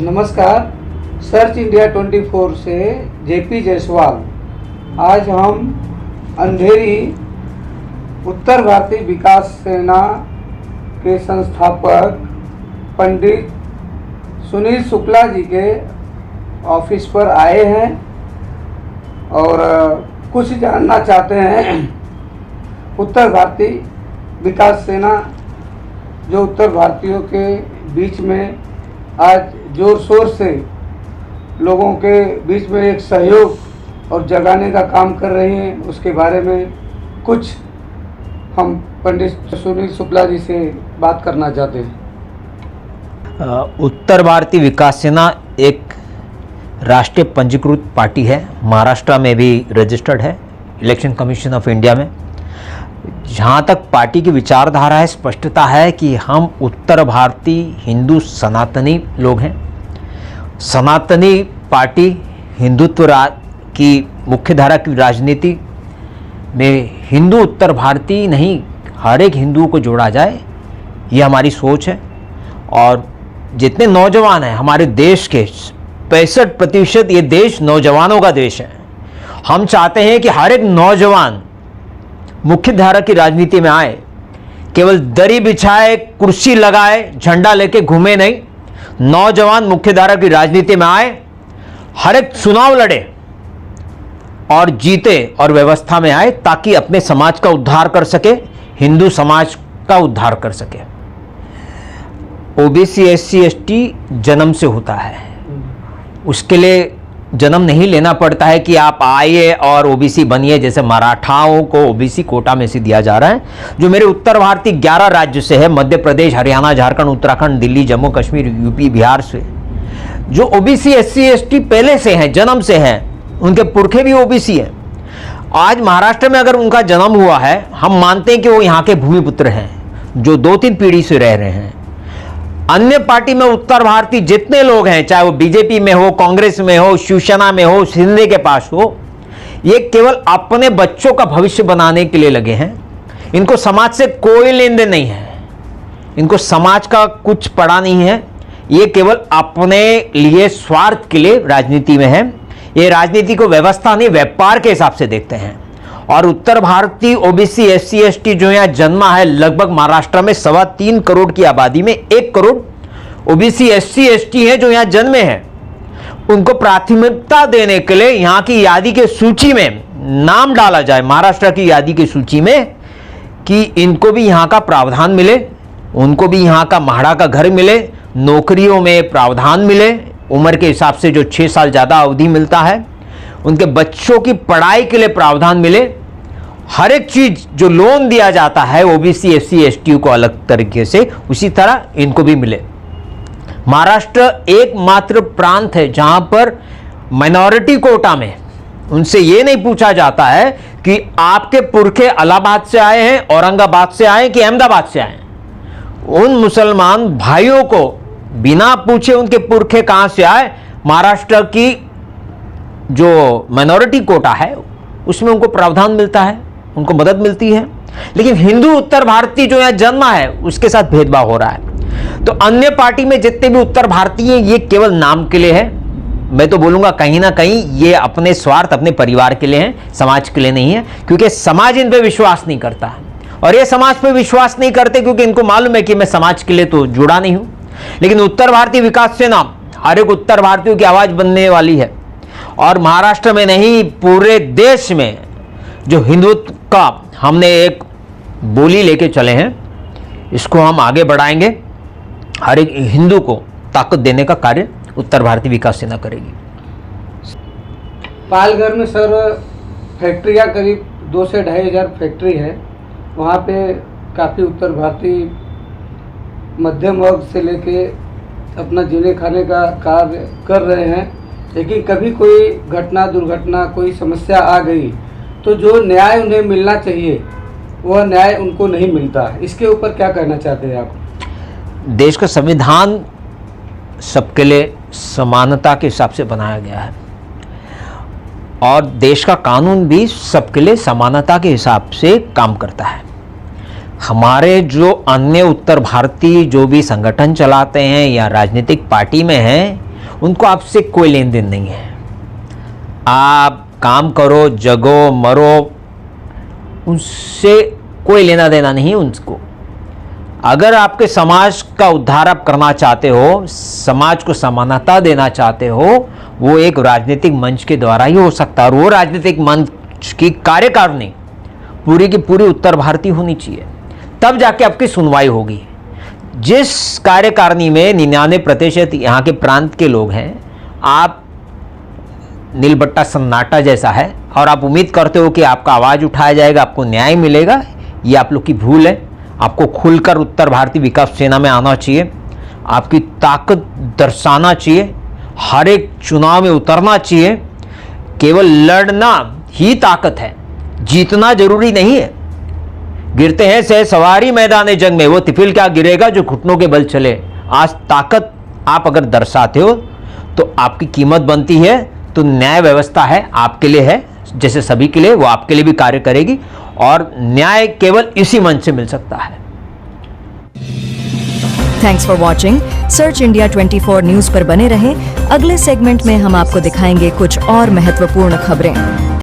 नमस्कार, search India 24 से JP Jaiswal. आज हम अंधेरी उत्तर भारतीय विकास सेना के संस्थापक पंडित सुनील शुक्ला जी के ऑफिस पर आए हैं और कुछ जानना चाहते हैं। उत्तर भारतीय विकास सेना जो उत्तर भारतीयों के बीच में आज जोर शोर से लोगों के बीच में एक सहयोग और जगाने का काम कर रही हैं, उसके बारे में कुछ हम पंडित सुनील शुक्ला जी से बात करना चाहते हैं। उत्तर भारतीय विकास सेना एक राष्ट्रीय पंजीकृत पार्टी है, महाराष्ट्र में भी रजिस्टर्ड है इलेक्शन कमीशन ऑफ इंडिया में। जहाँ तक पार्टी की विचारधारा है, स्पष्टता है कि हम उत्तर भारतीय हिंदू सनातनी लोग हैं। सनातनी पार्टी हिंदुत्व की मुख्य धारा की राजनीति में हिंदू उत्तर भारतीय नहीं, हर एक हिंदू को जोड़ा जाए, ये हमारी सोच है। और जितने नौजवान हैं हमारे देश के 65% ये देश नौजवानों का देश है। हम चाहते हैं कि हर एक नौजवान मुख्य धारा की राजनीति में आए, केवल दरी बिछाए, कुर्सी लगाए, झंडा लेके घूमे नहीं। नौजवान मुख्य धारा की राजनीति में आए, हर एक चुनाव लड़े और जीते और व्यवस्था में आए, ताकि अपने समाज का उद्धार कर सके, हिंदू समाज का उद्धार कर सके। ओबीसी एससी एसटी जन्म से होता है, उसके लिए जन्म नहीं लेना पड़ता है कि आप आइए और ओबीसी बनिए, जैसे मराठाओं को ओबीसी कोटा में से दिया जा रहा है। जो मेरे उत्तर भारतीय 11 राज्य से है, मध्य प्रदेश, हरियाणा, झारखंड, उत्तराखंड, दिल्ली, जम्मू कश्मीर, यूपी, बिहार से, जो ओबीसी एससी एसटी पहले से हैं, जन्म से हैं, उनके पुरखे भी ओबीसी हैं। आज महाराष्ट्र में अगर उनका जन्म हुआ है, हम मानते हैं कि वो यहाँ के भूमिपुत्र हैं, जो 2-3 पीढ़ी से रह रहे हैं। अन्य पार्टी में उत्तर भारतीय जितने लोग हैं, चाहे वो बीजेपी में हो, कांग्रेस में हो, शिवसेना में हो, शिंदे के पास हो, ये केवल अपने बच्चों का भविष्य बनाने के लिए लगे हैं। इनको समाज से कोई लेन देन नहीं है, इनको समाज का कुछ पड़ा नहीं है। ये केवल अपने लिए स्वार्थ के लिए राजनीति में है। ये राजनीति को व्यवस्था नहीं, व्यापार के हिसाब से देखते हैं। और उत्तर भारतीय ओबीसी एससी एसटी जो यहाँ जन्मा है, लगभग महाराष्ट्र में 3.25 करोड़ की आबादी में 1 करोड़ ओबीसी एससी एसटी है जो यहाँ जन्मे हैं। उनको प्राथमिकता देने के लिए यहाँ की यादी के सूची में नाम डाला जाए, महाराष्ट्र की यादी की सूची में, कि इनको भी यहाँ का प्रावधान मिले, उनको भी यहाँ का माड़ा का घर मिले, नौकरियों में प्रावधान मिले, उम्र के हिसाब से जो 6 साल ज़्यादा अवधि मिलता है, उनके बच्चों की पढ़ाई के लिए प्रावधान मिले। हर एक चीज जो लोन दिया जाता है ओबीसी एससी एसटी को अलग तरीके से, उसी तरह इनको भी मिले। महाराष्ट्र एकमात्र प्रांत है जहां पर माइनॉरिटी कोटा में उनसे यह नहीं पूछा जाता है कि आपके पुरखे इलाहाबाद से आए हैं, औरंगाबाद से आए कि अहमदाबाद से आए। उन मुसलमान भाइयों को बिना पूछे उनके पुरखे कहां से आए, महाराष्ट्र की जो माइनॉरिटी कोटा है उसमें उनको प्रावधान मिलता है, उनको मदद मिलती है। लेकिन हिंदू उत्तर भारतीय जो यहाँ जन्मा है उसके साथ भेदभाव हो रहा है। तो अन्य पार्टी में जितने भी उत्तर भारतीय हैं, ये केवल नाम के लिए है। मैं तो बोलूंगा कहीं ना कहीं ये अपने स्वार्थ, अपने परिवार के लिए है, समाज के लिए नहीं है, क्योंकि समाज इन पे विश्वास नहीं करता है। और ये समाज पे विश्वास नहीं करते क्योंकि इनको मालूम है कि मैं समाज के लिए तो जुड़ा नहीं हूं। लेकिन उत्तर भारतीय विकास सेना हर एक उत्तर भारतीयों की आवाज बनने वाली है। और महाराष्ट्र में नहीं, पूरे देश में जो हिंदुत्व का हमने एक बोली लेके चले हैं, इसको हम आगे बढ़ाएंगे। हर एक हिंदू को ताकत देने का कार्य उत्तर भारतीय विकास सेना करेगी। पालघर में सर फैक्ट्रियाँ करीब 2 से 2.5 हज़ार फैक्ट्री है। वहाँ पे काफ़ी उत्तर भारतीय मध्यम वर्ग से लेके अपना जीने खाने का कार्य कर रहे हैं। लेकिन कभी कोई घटना, दुर्घटना, कोई समस्या आ गई तो जो न्याय उन्हें मिलना चाहिए वह न्याय उनको नहीं मिलता। इसके ऊपर क्या कहना चाहते हैं आप? देश का संविधान सबके लिए समानता के हिसाब से बनाया गया है और देश का कानून भी सबके लिए समानता के हिसाब से काम करता है। हमारे जो अन्य उत्तर भारतीय जो भी संगठन चलाते हैं या राजनीतिक पार्टी में हैं, उनको आपसे कोई लेन देन नहीं है। आप काम करो, जगो, मरो, उनसे कोई लेना देना नहीं उनको। अगर आपके समाज का उद्धार आप करना चाहते हो, समाज को समानता देना चाहते हो, वो एक राजनीतिक मंच के द्वारा ही हो सकता है। और वो राजनीतिक मंच की कार्यकारिणी पूरी की पूरी उत्तर भारतीय होनी चाहिए, तब जाके आपकी सुनवाई होगी। जिस कार्यकारिणी में 99% यहाँ के प्रांत के लोग हैं, आप नीलबट्टा सन्नाटा जैसा है और आप उम्मीद करते हो कि आपका आवाज़ उठाया जाएगा, आपको न्याय मिलेगा, ये आप लोग की भूल है। आपको खुलकर उत्तर भारतीय विकास सेना में आना चाहिए, आपकी ताकत दर्शाना चाहिए, हर एक चुनाव में उतरना चाहिए। केवल लड़ना ही ताकत है, जीतना जरूरी नहीं है। गिरते हैं से सवारी मैदान जंग में, वो तिफिल क्या गिरेगा जो घुटनों के बल चले। आज ताकत आप अगर दर्शाते हो तो आपकी कीमत बनती है। तो न्याय व्यवस्था है, आपके लिए है, जैसे सभी के लिए, वो आपके लिए भी कार्य करेगी। और न्याय केवल इसी मंच से मिल सकता है। Thanks for watching. Search India 24 news पर बने रहें। अगले सेगमेंट में हम आपको दिखाएंगे कुछ और महत्वपूर्ण खबरें।